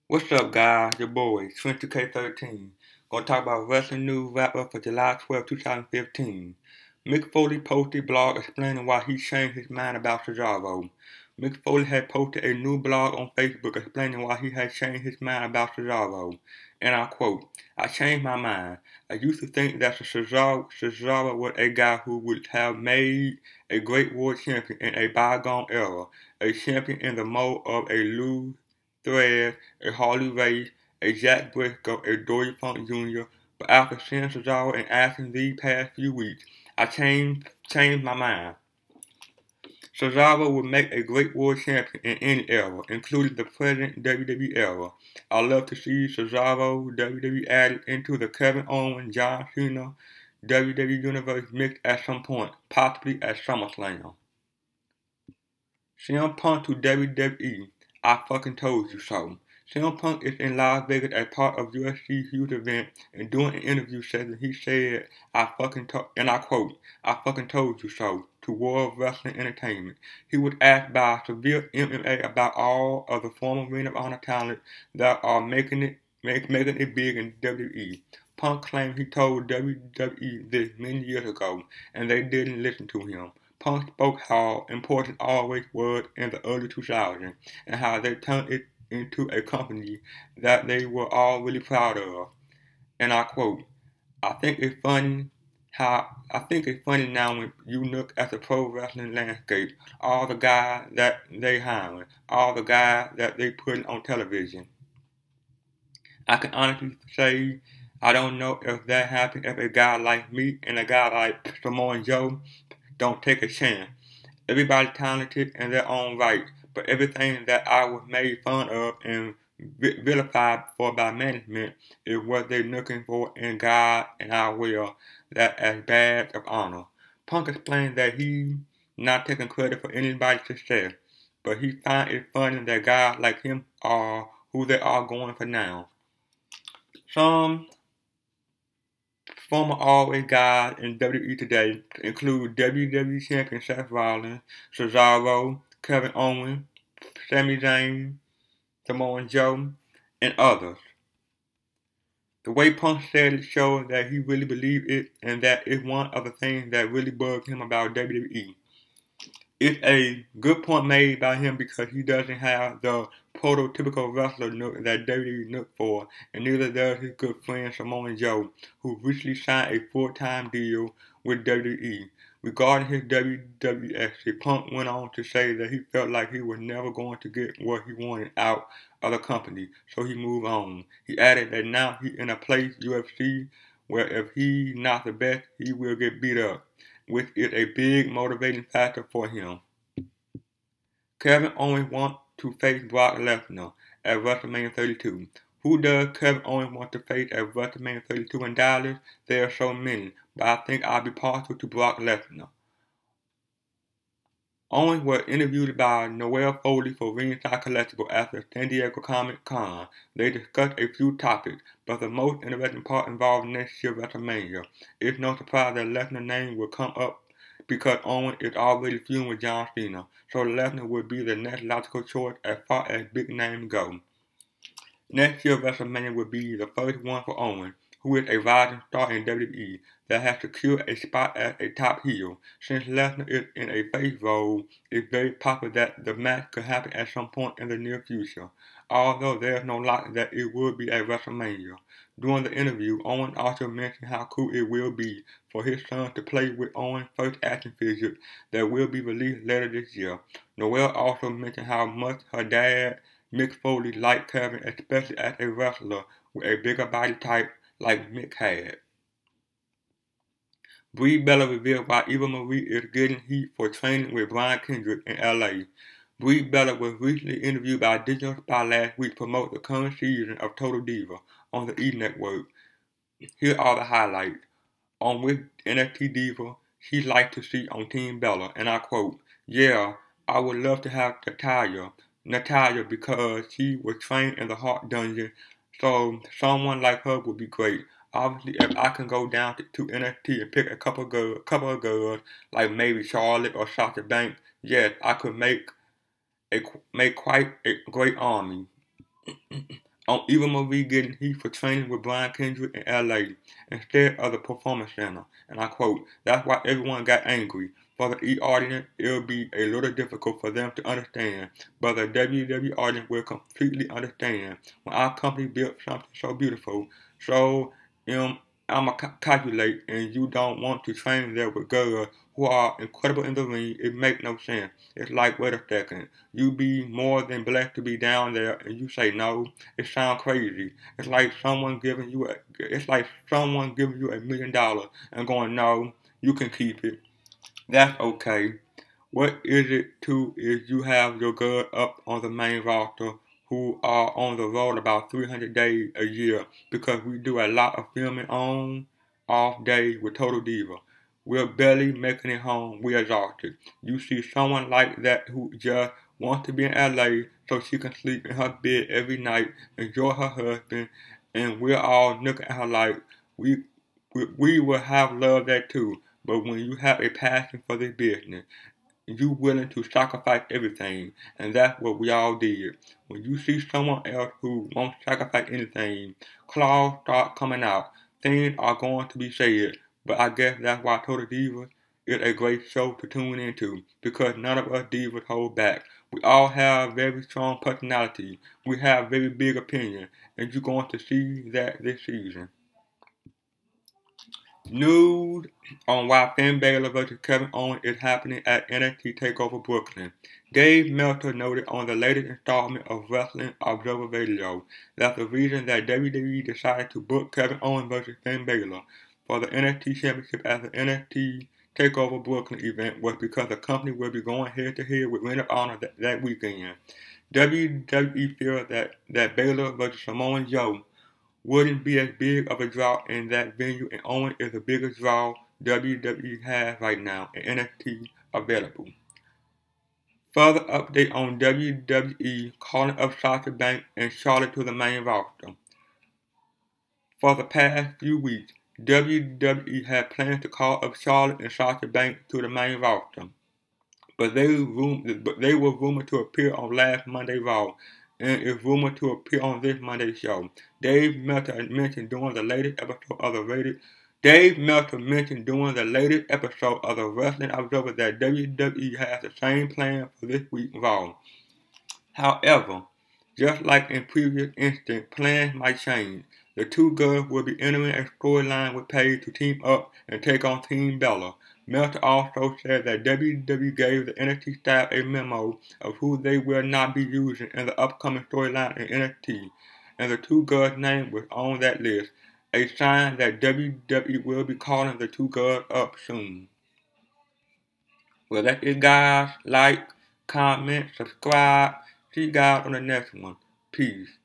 What's up, guys? Your boy, 22K13. Gonna talk about wrestling news wrap up for July 12, 2015. Mick Foley posted a blog explaining why he changed his mind about Cesaro. Mick Foley had posted a new blog on Facebook explaining why he had changed his mind about Cesaro. And I quote, I changed my mind. I used to think that Cesaro was a guy who would have made a great world champion in a bygone era, a champion in the mold of a Lou Thread, a Harley Race, a Jack Briscoe, a Dory Funk Jr., but after seeing Cesaro and asking these past few weeks, I changed my mind. Cesaro would make a great world champion in any era, including the present WWE era. I love to see Cesaro WWE added into the Kevin Owens, John Cena WWE Universe mix at some point, possibly at SummerSlam. CM Punk to WWE. I fucking told you so. CM Punk is in Las Vegas as part of UFC's huge event, and during an interview session he said, and I quote, I fucking told you so, to World Wrestling Entertainment. He was asked by Severe MMA about all of the former Ring of Honor talent that are making it big in WWE. Punk claimed he told WWE this many years ago, and they didn't listen to him. Punk spoke how important Always was in the early 2000s and how they turned it into a company that they were all really proud of. And I quote, I think it's funny now when you look at the pro wrestling landscape, all the guys that they hiring, all the guys that they putting on television. I can honestly say I don't know if that happened if a guy like me and a guy like Samoa Joe don't take a chance. Everybody talented in their own right, but everything that I was made fun of and vilified for by management is what they're looking for in God, and I will that as badge of honor. Punk explained that he not taking credit for anybody's success, but he finds it funny that guys like him are who they are going for now. Some former Always guys in WWE today include WWE Champion Seth Rollins, Cesaro, Kevin Owens, Sami Zayn, Samoa Joe, and others. The way Punk said it shows that he really believed it, and that is one of the things that really bugged him about WWE. It's a good point made by him because he doesn't have the prototypical wrestler look that WWE look for, and neither does his good friend Samoa Joe, who recently signed a full-time deal with WWE. Regarding his WWF, Punk went on to say that he felt like he was never going to get what he wanted out of the company, so he moved on. He added that now he's in a place, UFC, where if he's not the best, he will get beat up, which is a big motivating factor for him. Kevin Owens wants to face Brock Lesnar at WrestleMania 32. Who does Kevin Owens want to face at WrestleMania 32 in Dallas? There are so many, but I think I'll be partial to Brock Lesnar. Owens was interviewed by Noelle Foley for Ringside Collectibles after San Diego Comic-Con. They discussed a few topics, but the most interesting part involved next year's WrestleMania. It's no surprise that Lesnar's name will come up because Owens is already feuding with John Cena, so Lesnar would be the next logical choice as far as big names go. Next year's WrestleMania will be the first one for Owens, who is a rising star in WWE that has secured a spot as a top heel. Since Lesnar is in a face role, it's very possible that the match could happen at some point in the near future, although there's no lock that it will be at WrestleMania. During the interview, Owens also mentioned how cool it will be for his son to play with Owens' first action figure that will be released later this year. Noelle also mentioned how much her dad, Mick Foley, liked Kevin, especially as a wrestler with a bigger body type like Mick had. Brie Bella revealed why Eva Marie is getting heat for training with Brian Kendrick in LA. Brie Bella was recently interviewed by Digital Spy last week to promote the current season of Total Diva on the E! Network. Here are the highlights. On with NXT Diva, she'd like to see on Team Bella, and I quote, yeah, I would love to have Natalya because she was trained in the Heart Dungeon, so someone like her would be great. Obviously, if I can go down to NXT and pick a couple of girls, like maybe Charlotte or Sasha Banks, yes, I could make quite a great army. on Eva Marie getting heat for training with Brian Kendrick in LA instead of the Performance Center. And I quote, "That's why everyone got angry. For the E audience, it'll be a little difficult for them to understand, but the WWE audience will completely understand. When our company built something so beautiful, so I'ma calculate, and you don't want to train there with girls who are incredible in the ring, it makes no sense. It's like, wait a second, you be more than blessed to be down there, and you say no. It sounds crazy. It's like someone giving you $1 million and going, no, you can keep it. That's okay. What is it too is you have your girl up on the main roster who are on the road about 300 days a year because we do a lot of filming on off days with Total Diva. We're barely making it home. We're exhausted. You see someone like that who just wants to be in LA so she can sleep in her bed every night, enjoy her husband, and we're all looking at her like we will have loved that too. But when you have a passion for this business, you willing to sacrifice everything, and that's what we all did. When you see someone else who won't sacrifice anything, claws start coming out. Things are going to be said, but I guess that's why Total Divas is a great show to tune into, because none of us divas hold back. We all have very strong personality. We have very big opinions, and you're going to see that this season. News on why Finn Balor vs. Kevin Owens is happening at NXT TakeOver Brooklyn. Dave Meltzer noted on the latest installment of Wrestling Observer Radio that the reason that WWE decided to book Kevin Owens vs. Finn Balor for the NXT Championship at the NXT TakeOver Brooklyn event was because the company will be going head-to-head with Ring of Honor that weekend. WWE feels that Balor vs. Samoa Joe wouldn't be as big of a draw in that venue, and Owens is the biggest draw WWE has right now in NXT available. Further update on WWE calling up Sasha Banks and Charlotte to the main roster. For the past few weeks, WWE had plans to call up Charlotte and Sasha Banks to the main roster, but they were rumored to appear on last Monday Raw, and is rumored to appear on this Monday's show. Dave Meltzer mentioned during the latest episode of the Wrestling Observer that WWE has the same plan for this week's Raw. However, just like in previous instances, plans might change. The two girls will be entering a storyline with Paige to team up and take on Team Bella. Meltzer also said that WWE gave the NXT staff a memo of who they will not be using in the upcoming storyline in NXT, and the two girls' name was on that list, a sign that WWE will be calling the two girls up soon. Well, that's it, guys. Like, comment, subscribe. See you guys on the next one. Peace.